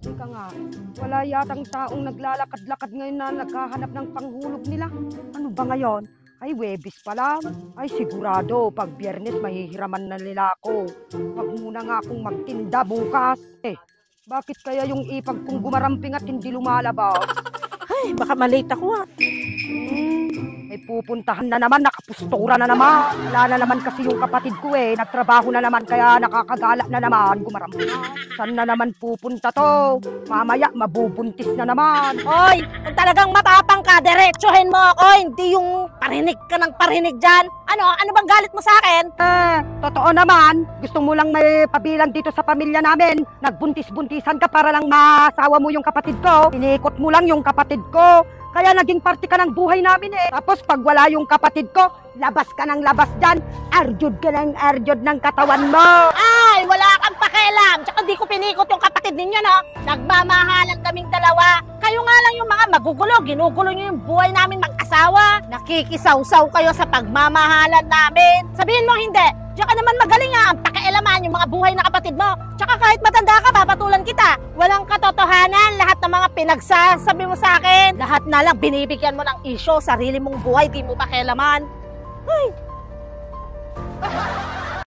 Teka nga, wala yatang taong naglalakad-lakad ngayon na naghahanap ng panghulog nila. Ano ba ngayon? Ay, Webes pa lang. Ay, sigurado, pag Biyernes mahihiraman na nila ako. Wag muna nga akong magtinda bukas. Bakit kaya yung ipag kong gumaramping at hindi lumalabas? Ay, baka malate ako May pupuntahan na naman, nakapustura na naman. Wala na naman kasi yung kapatid ko nagtrabaho na naman kaya nakakagala na naman, gumaramping. Saan na naman pupunta to? Mamaya, mabubuntis na naman. Hoy, kung talagang matapang ka, diretsuhin mo ako. Hindi yung parinig ka ng parinig dyan. Ano bang galit mo sa akin? Totoo naman. Gusto mo lang may pabilang dito sa pamilya namin. Nagbuntis-buntisan ka para lang masawa mo yung kapatid ko. Iniikot mo lang yung kapatid ko. Kaya naging parte ka ng buhay namin Tapos pag wala yung kapatid ko, labas ka ng labas dyan. Arjud ka ng arjud ng katawan mo. Ay, wala kang pakialam. Tsaka di ko pinikot yung kapatid ninyo, no? Nagmamahalan kaming dalawa. Kayo nga lang yung mga magugulo. Ginugulo nyo yung buhay namin mag-asawa. Nakikisaw-saw kayo sa pagmamahalan namin. Sabihin mo hindi. Diyan ka naman magaling ang pakialaman yung mga buhay na kapatid mo. Tsaka kahit matanda ka, papatulan kita. Walang katotohanan. Lahat ng mga pinagsasabi mo sa akin. Lahat na lang binibigyan mo ng isyo. Sarili mong buhay, di mo pakialaman. Ay!